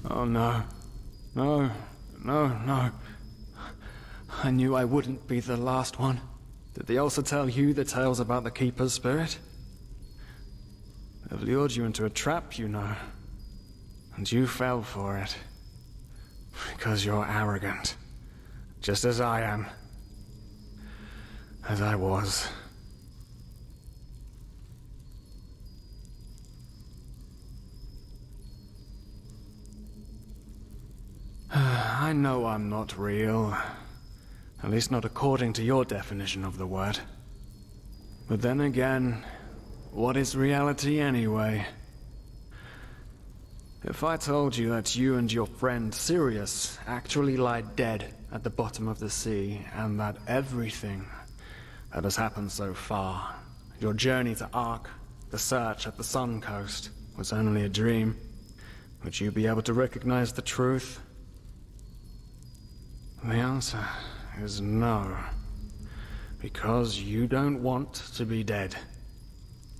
Oh no. No, no, no. I knew I wouldn't be the last one. Did they also tell you the tales about the Keeper's spirit? They've lured you into a trap, you know. And you fell for it. Because you're arrogant. Just as I am. As I was. I know I'm not real. At least not according to your definition of the word. But then again, what is reality anyway? If I told you that you and your friend Sirius actually lie dead at the bottom of the sea, and that everything that has happened so far, your journey to Ark, the search at the Sun Coast, was only a dream, would you be able to recognize the truth? The answer is no. Because you don't want to be dead.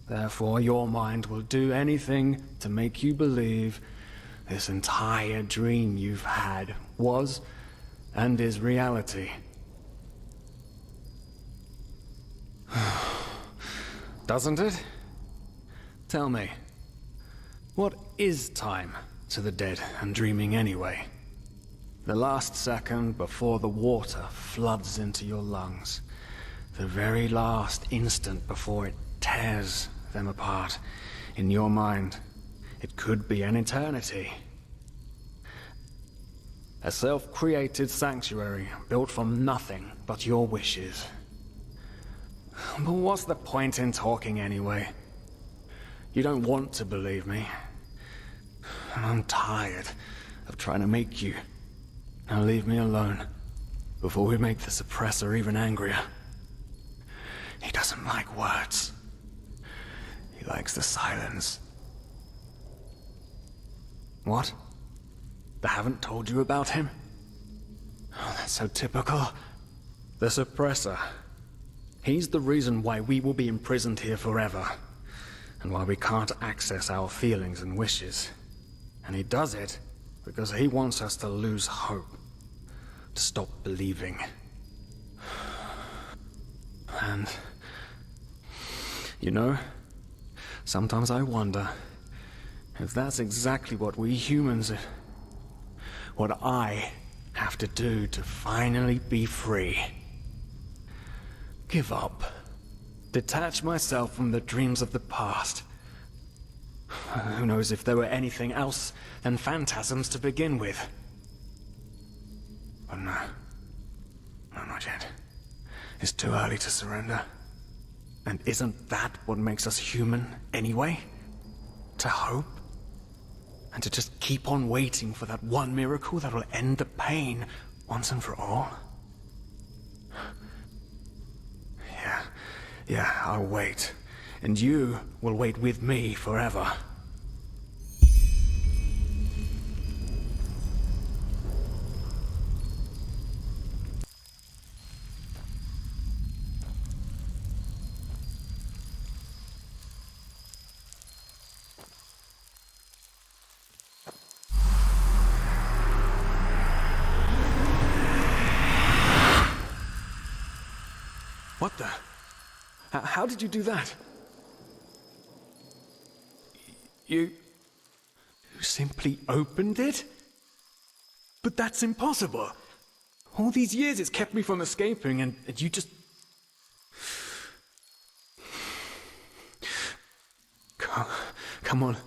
Therefore, your mind will do anything to make you believe this entire dream you've had was and is reality. Doesn't it? Tell me, what is time to the dead and dreaming anyway? The last second before the water floods into your lungs. The very last instant before it tears them apart in your mind. It could be an eternity. A self-created sanctuary built from nothing but your wishes. But what's the point in talking anyway? You don't want to believe me. And I'm tired of trying to make you. Now leave me alone, before we make the suppressor even angrier. He doesn't like words. He likes the silence. What? They haven't told you about him? Oh, that's so typical. The suppressor. He's the reason why we will be imprisoned here forever, and why we can't access our feelings and wishes. And he does it because he wants us to lose hope, to stop believing. And, you know, sometimes I wonder if that's exactly what we humans, what I have to do to finally be free. Give up. Detach myself from the dreams of the past. Who knows if there were anything else than phantasms to begin with. But no. No, not yet. It's too early to surrender. And isn't that what makes us human anyway? To hope? And to just keep on waiting for that one miracle that will end the pain once and for all? Yeah, I'll wait. And you will wait with me forever. What the? How did you do that? You simply opened it? But that's impossible. All these years it's kept me from escaping, and you just... Come on.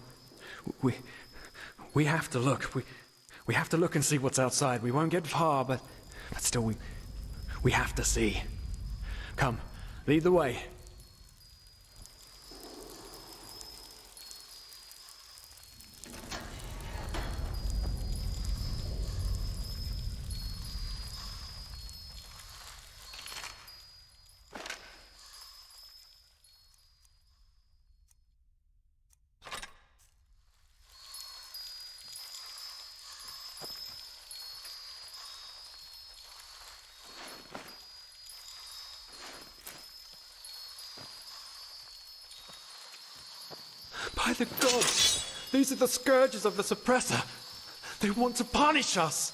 We have to look. We have to look and see what's outside. We won't get far, but still we have to see. Come, lead the way. By the gods! These are the scourges of the suppressor! They want to punish us!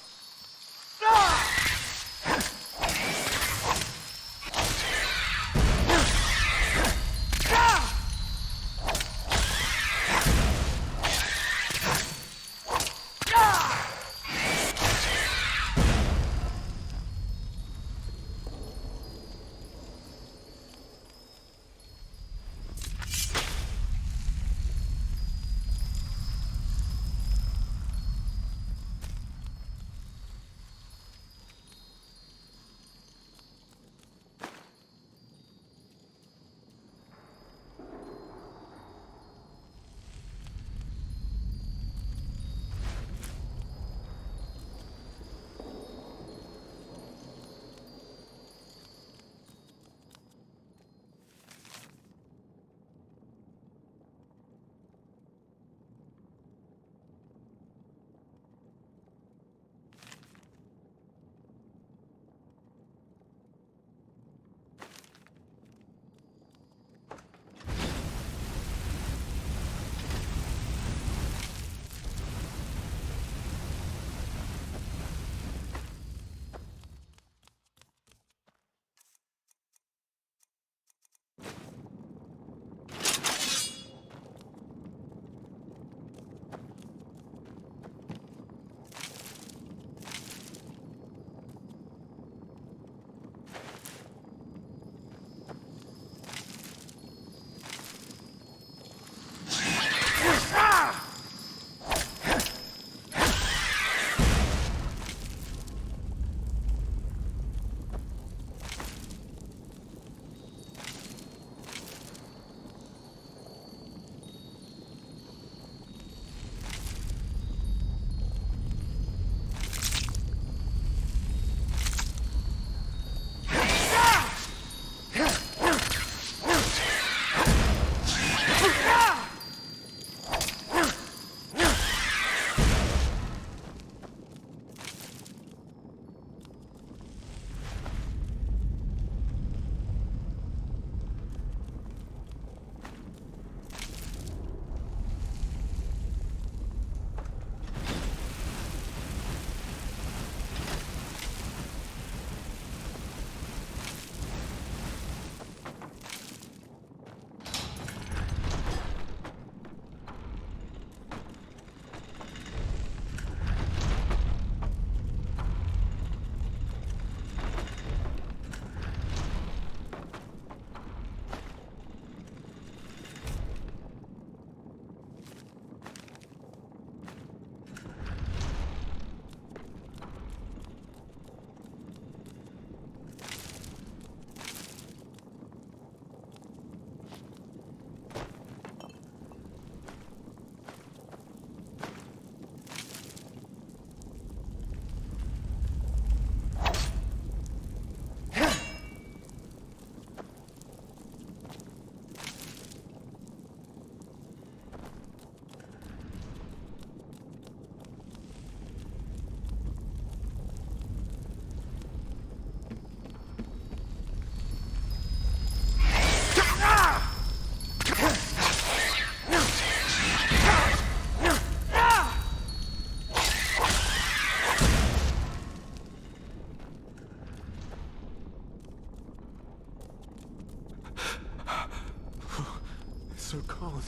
So cold.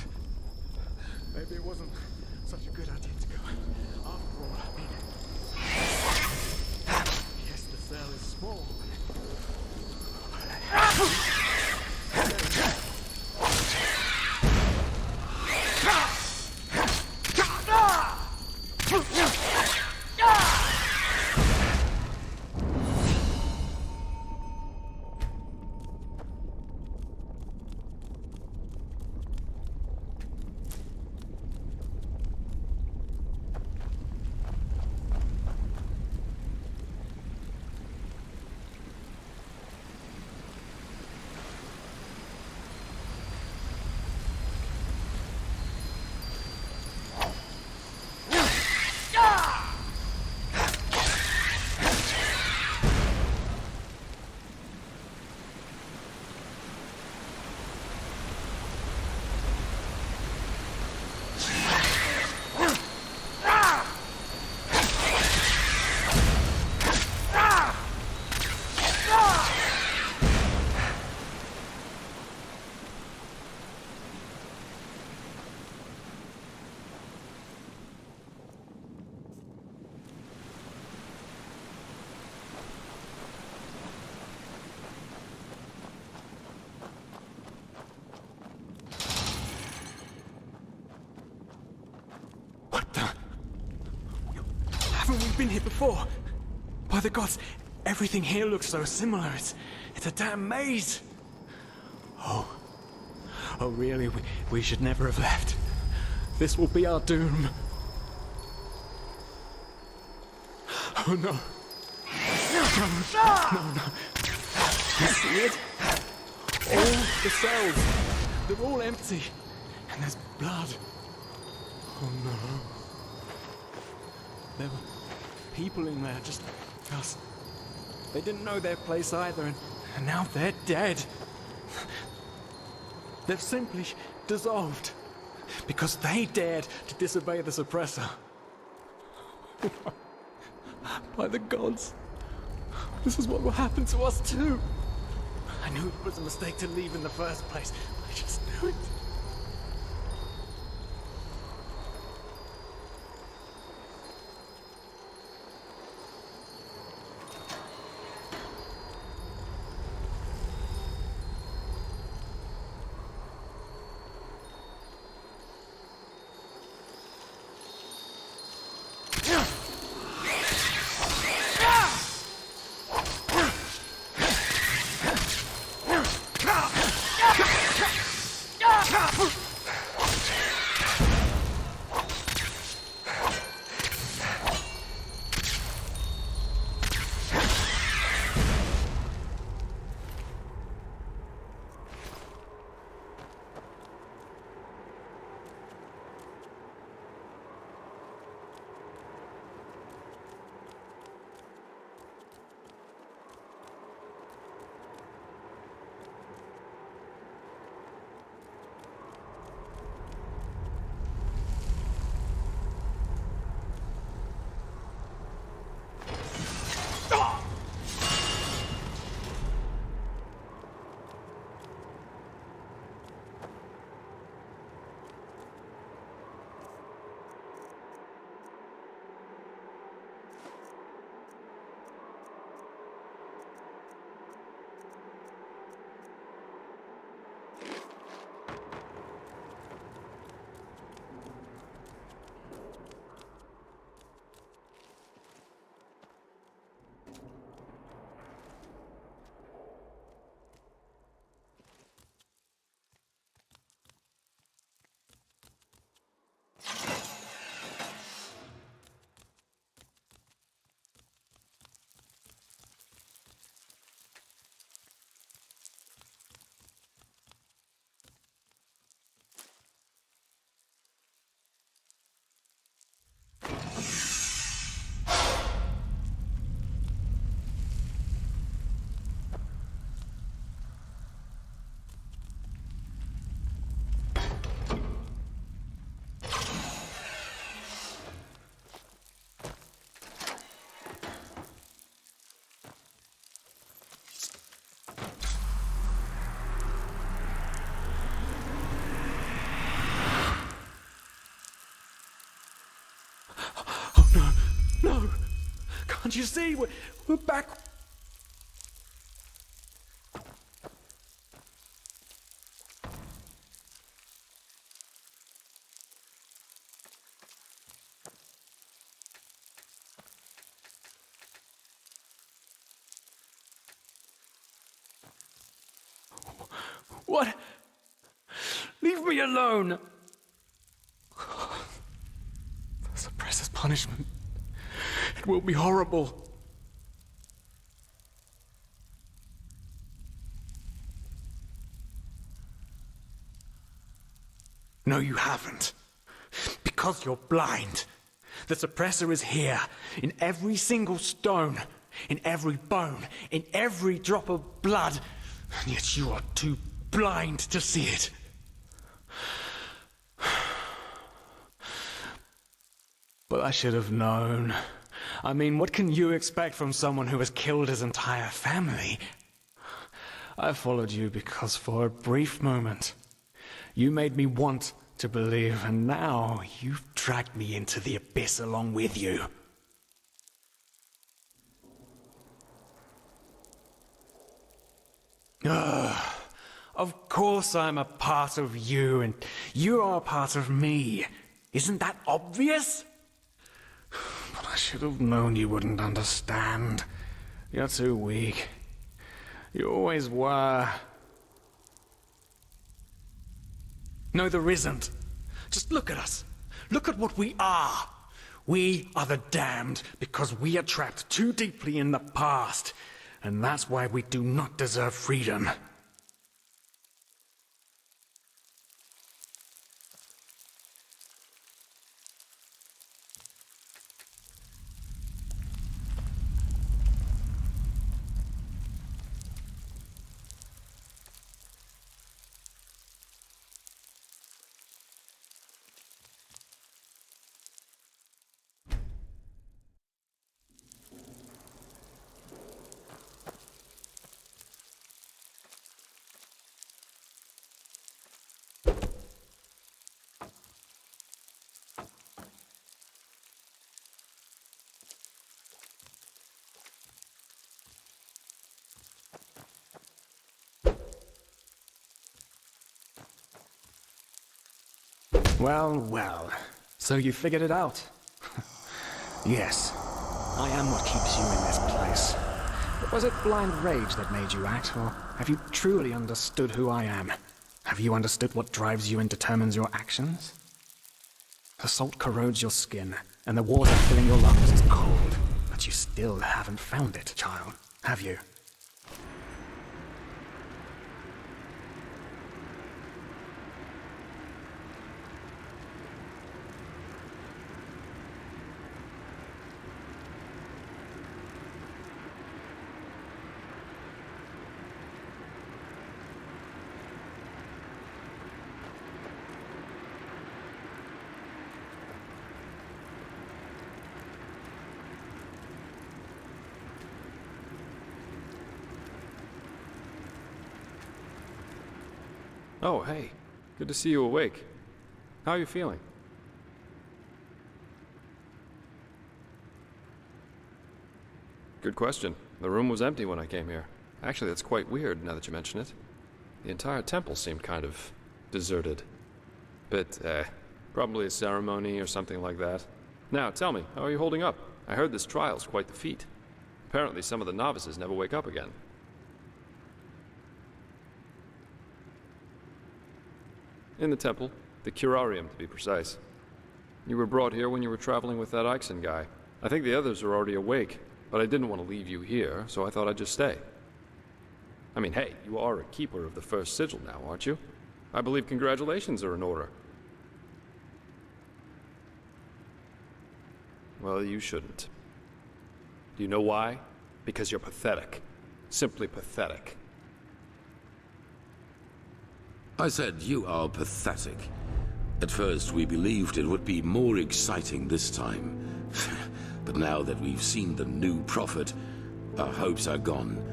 Maybe it wasn't such a good idea to go. After all, I mean... Yes, the cell is small. Haven't we been here before? By the gods, everything here looks so similar. It's a damn maze. Oh, really? We should never have left. This will be our doom. Oh no. No. You see it? All the cells. They're all empty. And there's blood. Oh no. There were people in there, just us. They didn't know their place either, and now they're dead. They've simply dissolved because they dared to disobey the suppressor. By the gods, this is what will happen to us too. I knew it was a mistake to leave in the first place. I just knew it. No! Can't you see? We're back. What? Leave me alone! The suppressor's punishment. It will be horrible. No, you haven't. Because you're blind. The suppressor is here, in every single stone, in every bone, in every drop of blood, and yet you are too blind to see it. But I should have known. I mean, what can you expect from someone who has killed his entire family? I followed you because for a brief moment, you made me want to believe, and now you've dragged me into the abyss along with you. Of course I'm a part of you, and you are a part of me. Isn't that obvious? But I should have known you wouldn't understand. You're too weak. You always were. No, there isn't. Just look at us. Look at what we are. We are the damned because we are trapped too deeply in the past. And that's why we do not deserve freedom. Well, well. So you figured it out? Yes. I am what keeps you in this place. But was it blind rage that made you act, or have you truly understood who I am? Have you understood what drives you and determines your actions? The salt corrodes your skin, and the water filling your lungs is cold. But you still haven't found it, child, have you? Oh, hey. Good to see you awake. How are you feeling? Good question. The room was empty when I came here. Actually, that's quite weird now that you mention it. The entire temple seemed kind of deserted. Probably a ceremony or something like that. Now, tell me, how are you holding up? I heard this trial's quite the feat. Apparently some of the novices never wake up again. In the temple, the curarium to be precise. You were brought here when you were traveling with that Eichson guy. I think the others are already awake, but I didn't want to leave you here, so I thought I'd just stay. I mean, hey, you are a keeper of the first sigil now, aren't you? I believe congratulations are in order. Well, you shouldn't. Do you know why? Because you're pathetic. Simply pathetic. I said you are pathetic. At first we believed it would be more exciting this time. But now that we've seen the new prophet, our hopes are gone.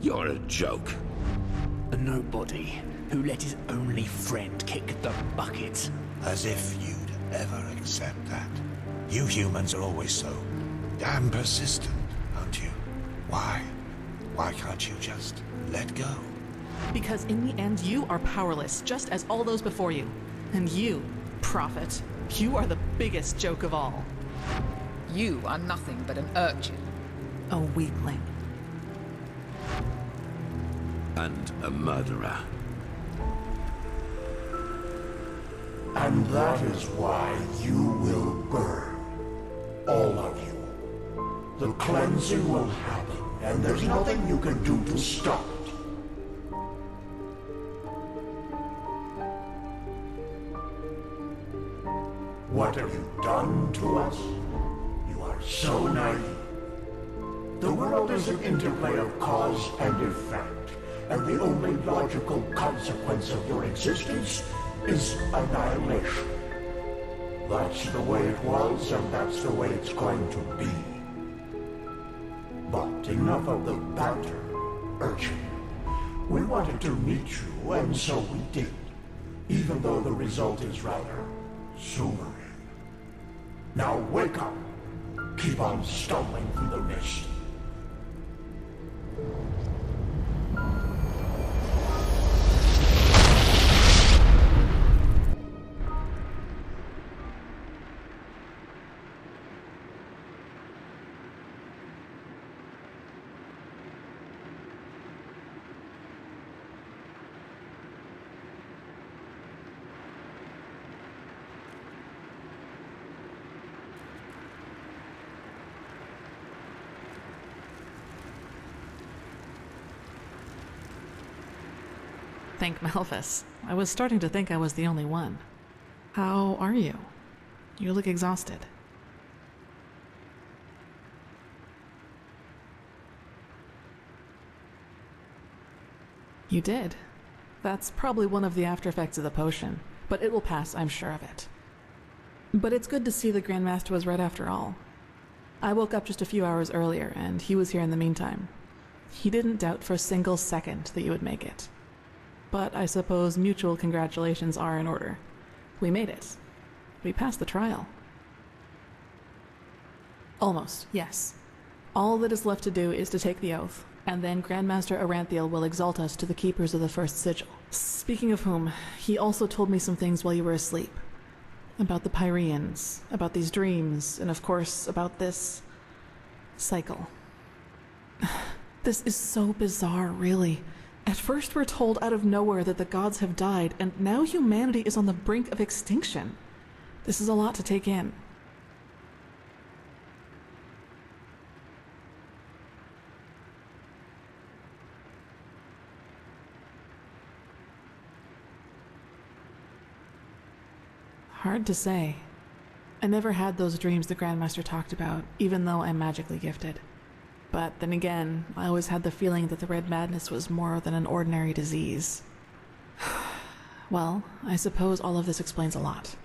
You're a joke. A nobody who let his only friend kick the bucket. As if you'd ever accept that. You humans are always so damn persistent, aren't you? Why? Why can't you just let go? Because in the end, you are powerless, just as all those before you. And you, prophet, you are the biggest joke of all. You are nothing but an urchin. A weakling. And a murderer. And that is why you will burn. All of you. The cleansing will happen, and there's nothing you can do to stop it. What have you done to us? You are so naive. The world is an interplay of cause and effect, and the only logical consequence of your existence is annihilation. That's the way it was, and that's the way it's going to be. But enough of the banter, urchin. We wanted to meet you, and so we did, even though the result is rather sobering. Now wake up. Keep on stumbling through the mist. Thank Malphus. I was starting to think I was the only one. How are you? You look exhausted. You did. That's probably one of the after effects of the potion, but it will pass, I'm sure of it. But it's good to see the Grandmaster was right after all. I woke up just a few hours earlier, and he was here in the meantime. He didn't doubt for a single second that you would make it. But I suppose mutual congratulations are in order. We made it. We passed the trial. Almost, yes. All that is left to do is to take the oath, and then Grandmaster Aranthiel will exalt us to the keepers of the first sigil. Speaking of whom, he also told me some things while you were asleep. About the Pyreans, about these dreams, and of course, about this cycle. This is so bizarre, really. At first we're told out of nowhere that the gods have died, and now humanity is on the brink of extinction. This is a lot to take in. Hard to say. I never had those dreams the Grandmaster talked about, even though I'm magically gifted. But then again, I always had the feeling that the Red Madness was more than an ordinary disease. Well, I suppose all of this explains a lot.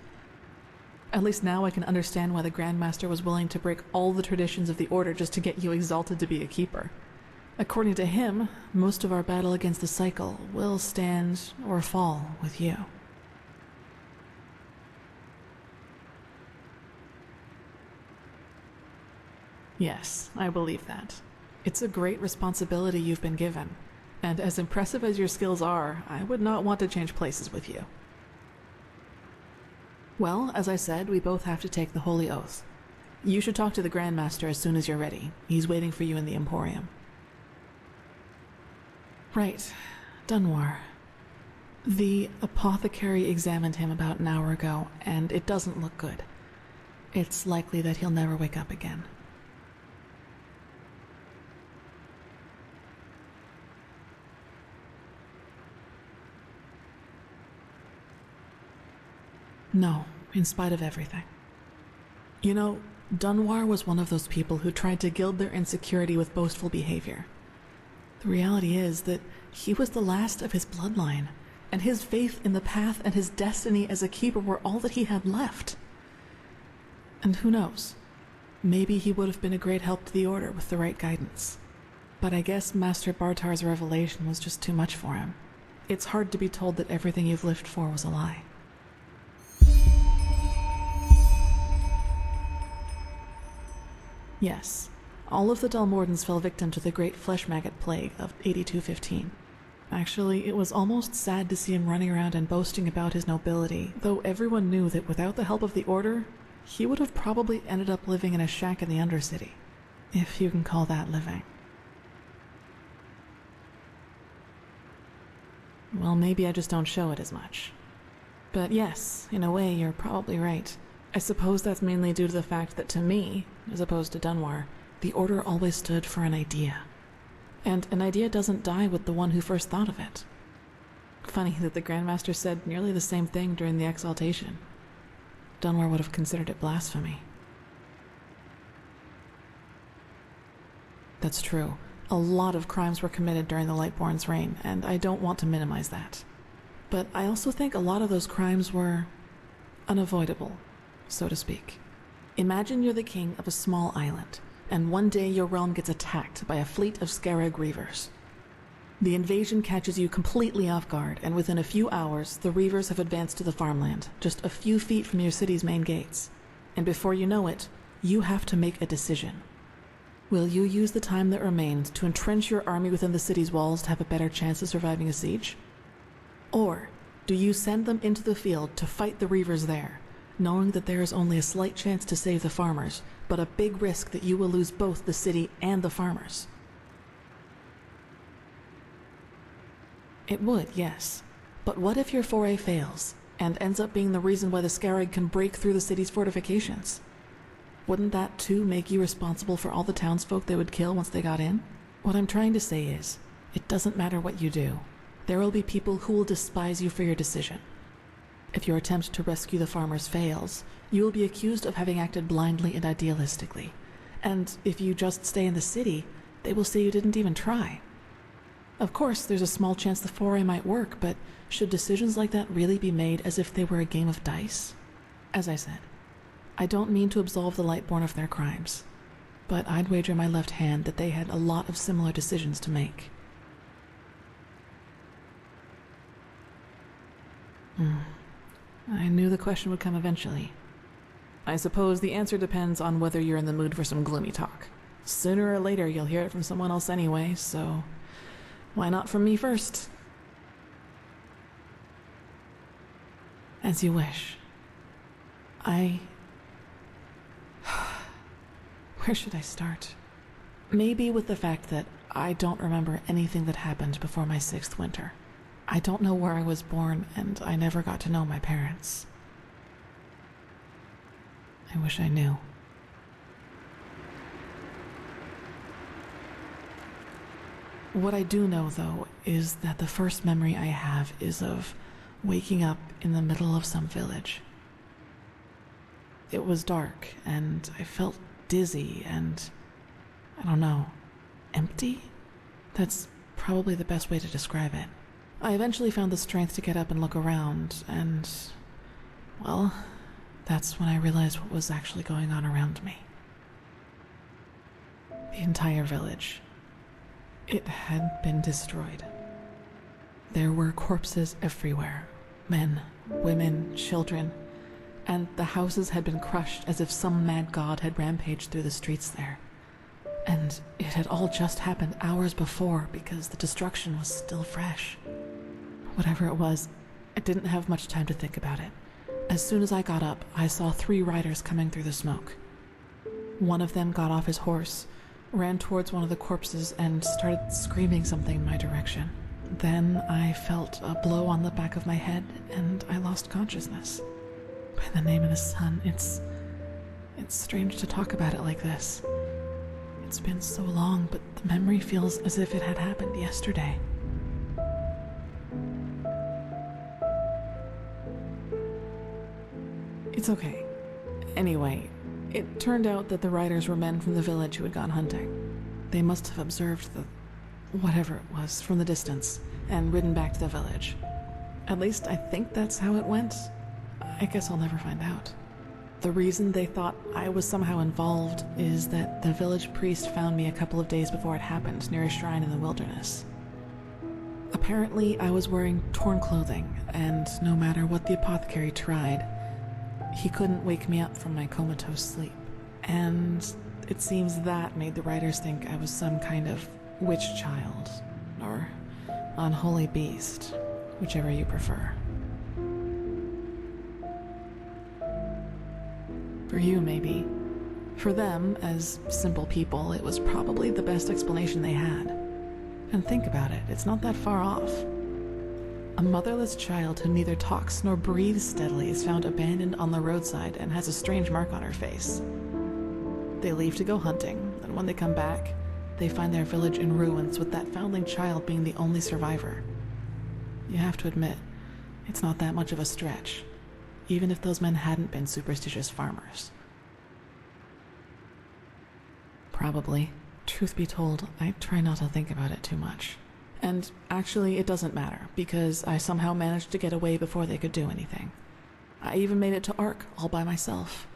At least now I can understand why the Grandmaster was willing to break all the traditions of the Order just to get you exalted to be a keeper. According to him, most of our battle against the cycle will stand or fall with you. Yes, I believe that. It's a great responsibility you've been given, and as impressive as your skills are, I would not want to change places with you. Well, as I said, we both have to take the Holy Oath. You should talk to the Grandmaster as soon as you're ready. He's waiting for you in the Emporium. Right. Dunwar. The apothecary examined him about an hour ago, and it doesn't look good. It's likely that he'll never wake up again. No, in spite of everything. You know, Dunwar was one of those people who tried to gild their insecurity with boastful behavior. The reality is that he was the last of his bloodline, and his faith in the path and his destiny as a keeper were all that he had left. And who knows? Maybe he would have been a great help to the Order with the right guidance. But I guess Master Bartar's revelation was just too much for him. It's hard to be told that everything you've lived for was a lie. Yes, all of the Dalmordans fell victim to the great flesh maggot plague of 8215. Actually, it was almost sad to see him running around and boasting about his nobility, though everyone knew that without the help of the Order, he would have probably ended up living in a shack in the Undercity, if you can call that living. Well, maybe I just don't show it as much. But yes, in a way, you're probably right. I suppose that's mainly due to the fact that to me, as opposed to Dunwar, the Order always stood for an idea. And an idea doesn't die with the one who first thought of it. Funny that the Grandmaster said nearly the same thing during the exaltation. Dunwar would have considered it blasphemy. That's true. A lot of crimes were committed during the Lightborn's reign, and I don't want to minimize that. But I also think a lot of those crimes were unavoidable, so to speak. Imagine you're the king of a small island, and one day your realm gets attacked by a fleet of Scarab Reavers. The invasion catches you completely off guard, and within a few hours, the Reavers have advanced to the farmland, just a few feet from your city's main gates. And before you know it, you have to make a decision. Will you use the time that remains to entrench your army within the city's walls to have a better chance of surviving a siege? Or do you send them into the field to fight the Reavers there, knowing that there is only a slight chance to save the farmers, but a big risk that you will lose both the city and the farmers? It would, yes. But what if your foray fails, and ends up being the reason why the Scarab can break through the city's fortifications? Wouldn't that too make you responsible for all the townsfolk they would kill once they got in? What I'm trying to say is, it doesn't matter what you do. There will be people who will despise you for your decision. If your attempt to rescue the farmers fails, you will be accused of having acted blindly and idealistically. And if you just stay in the city, they will say you didn't even try. Of course, there's a small chance the foray might work, but should decisions like that really be made as if they were a game of dice? As I said, I don't mean to absolve the Lightborn of their crimes, but I'd wager my left hand that they had a lot of similar decisions to make. I knew the question would come eventually. I suppose the answer depends on whether you're in the mood for some gloomy talk. Sooner or later you'll hear it from someone else anyway, so why not from me first? As you wish. Where should I start? Maybe with the fact that I don't remember anything that happened before my 6th winter. I don't know where I was born, and I never got to know my parents. I wish I knew. What I do know, though, is that the first memory I have is of waking up in the middle of some village. It was dark, and I felt dizzy and, I don't know, empty? That's probably the best way to describe it. I eventually found the strength to get up and look around, and, well, that's when I realized what was actually going on around me. The entire village. It had been destroyed. There were corpses everywhere. Men, women, children, and the houses had been crushed as if some mad god had rampaged through the streets there. And it had all just happened hours before because the destruction was still fresh. Whatever it was, I didn't have much time to think about it. As soon as I got up, I saw 3 riders coming through the smoke. One of them got off his horse, ran towards one of the corpses, and started screaming something in my direction. Then I felt a blow on the back of my head, and I lost consciousness. By the name of the sun, it's strange to talk about it like this. It's been so long, but the memory feels as if it had happened yesterday. It's okay. Anyway, it turned out that the riders were men from the village who had gone hunting. They must have observed the whatever it was from the distance and ridden back to the village. At least I think that's how it went. I guess I'll never find out. The reason they thought I was somehow involved is that the village priest found me a couple of days before it happened near a shrine in the wilderness. Apparently, I was wearing torn clothing, and no matter what the apothecary tried, he couldn't wake me up from my comatose sleep. And it seems that made the writers think I was some kind of witch child, or unholy beast, whichever you prefer. For you, maybe. For them, as simple people, it was probably the best explanation they had. And think about it, it's not that far off. A motherless child who neither talks nor breathes steadily is found abandoned on the roadside and has a strange mark on her face. They leave to go hunting, and when they come back, they find their village in ruins with that foundling child being the only survivor. You have to admit, it's not that much of a stretch, even if those men hadn't been superstitious farmers. Probably. Truth be told, I try not to think about it too much. And actually, it doesn't matter, because I somehow managed to get away before they could do anything. I even made it to Ark all by myself,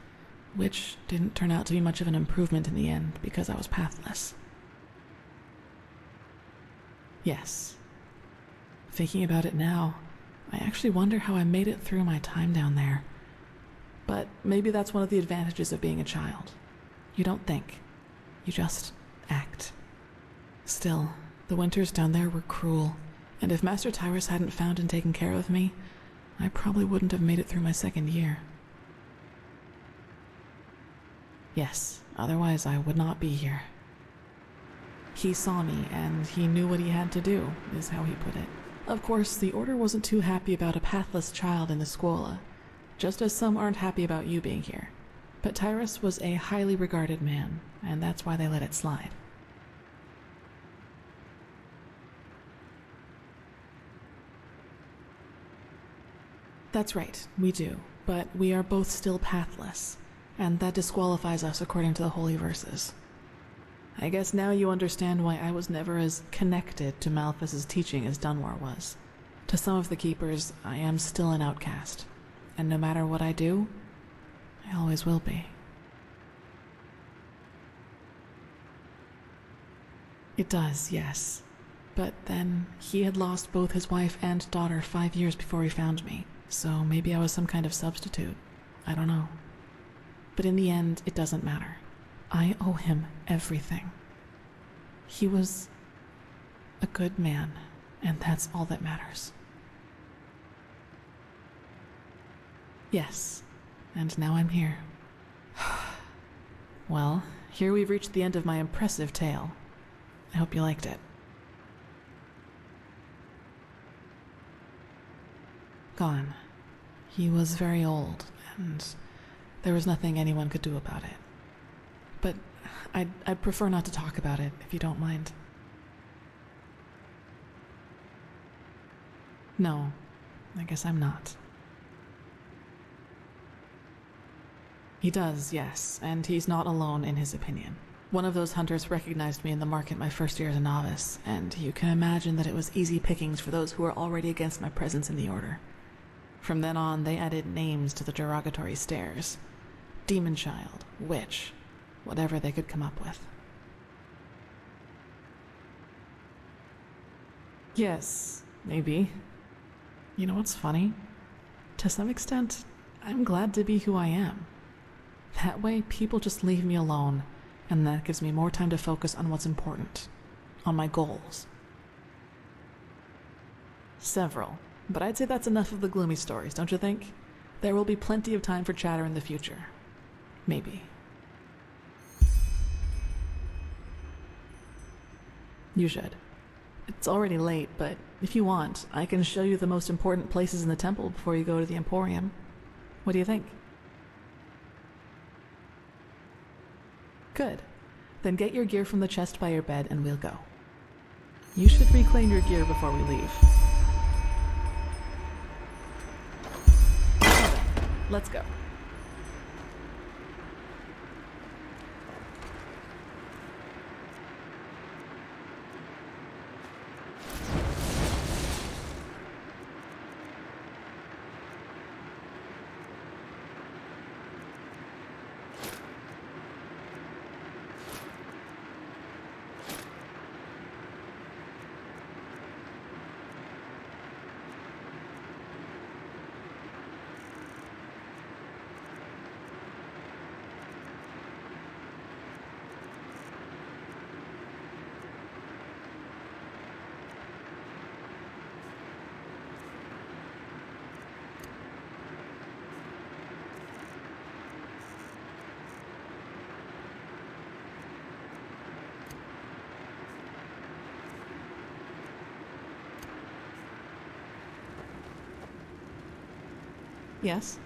which didn't turn out to be much of an improvement in the end, because I was pathless. Yes. Thinking about it now, I actually wonder how I made it through my time down there. But maybe that's one of the advantages of being a child. You don't think. You just act. Still, the winters down there were cruel, and if Master Tyrus hadn't found and taken care of me, I probably wouldn't have made it through my 2nd year. Yes, otherwise I would not be here. He saw me, and he knew what he had to do, is how he put it. Of course, the Order wasn't too happy about a pathless child in the Scuola, just as some aren't happy about you being here. But Tyrus was a highly regarded man, and that's why they let it slide. That's right, we do. But we are both still pathless, and that disqualifies us according to the Holy Verses. I guess now you understand why I was never as connected to Malthus's teaching as Dunmore was. To some of the Keepers, I am still an outcast, and no matter what I do, I always will be. It does, yes. But then, he had lost both his wife and daughter 5 years before he found me, so maybe I was some kind of substitute. I don't know. But in the end, it doesn't matter. I owe him everything. He was a good man, and that's all that matters. Yes, and now I'm here. Well, here we've reached the end of my impressive tale. I hope you liked it. Gone. He was very old, and there was nothing anyone could do about it. But I'd prefer not to talk about it, if you don't mind. No, I guess I'm not. He does, yes, and he's not alone in his opinion. One of those hunters recognized me in the market my first year as a novice, and you can imagine that it was easy pickings for those who were already against my presence in the Order. From then on, they added names to the derogatory stares. Demon Child, Witch, whatever they could come up with. Yes, maybe. You know what's funny? To some extent, I'm glad to be who I am. That way, people just leave me alone, and that gives me more time to focus on what's important, on my goals. Several, but I'd say that's enough of the gloomy stories, don't you think? There will be plenty of time for chatter in the future. Maybe. You should. It's already late, but if you want, I can show you the most important places in the temple before you go to the Emporium. What do you think? Good. Then get your gear from the chest by your bed and we'll go. You should reclaim your gear before we leave. Let's go. Yes?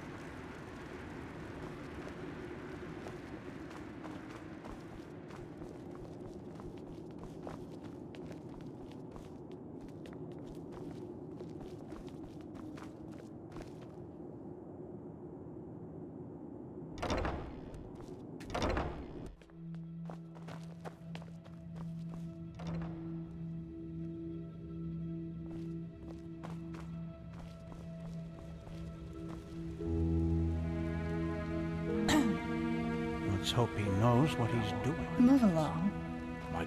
Let's hope he knows what he's doing. Move along.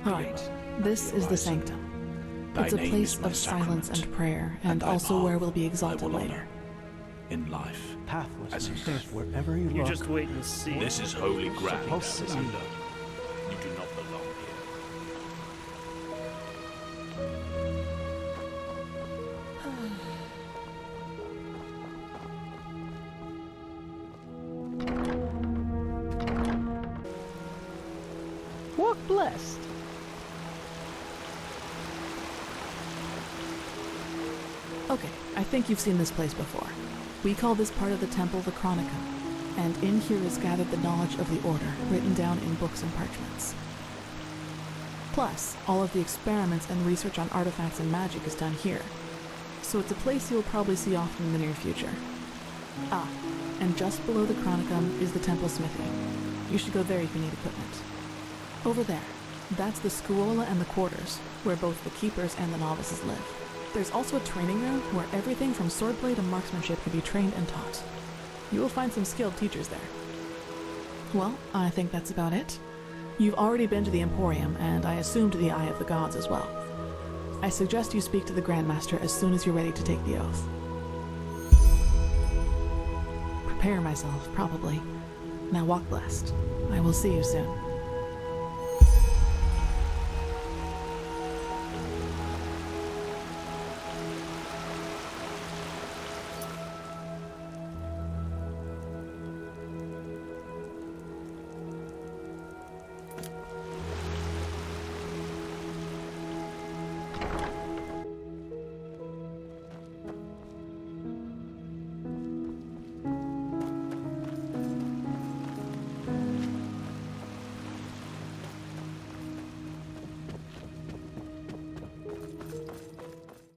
All right, this is the sanctum. It's a place of silence and prayer, and also where we'll be exalted later. In life. Pathlessness is wherever you You look. just wait and see. This is holy ground, Supposed to be. Alexander. You do not belong here. Walk blessed. Okay, I think you've seen this place before. We call this part of the temple the Chronicum, and in here is gathered the knowledge of the Order, written down in books and parchments. Plus, all of the experiments and research on artifacts and magic is done here, so it's a place you'll probably see often in the near future. Ah, and just below the Chronicum is the Temple Smithy. You should go there if you need equipment. Over there, that's the Scuola and the Quarters, where both the Keepers and the Novices live. There's also a training room where everything from swordplay to marksmanship can be trained and taught. You will find some skilled teachers there. Well, I think that's about it. You've already been to the Emporium, and I assume to the Eye of the Gods as well. I suggest you speak to the Grandmaster as soon as you're ready to take the oath. Prepare myself, probably. Now walk blessed. I will see you soon.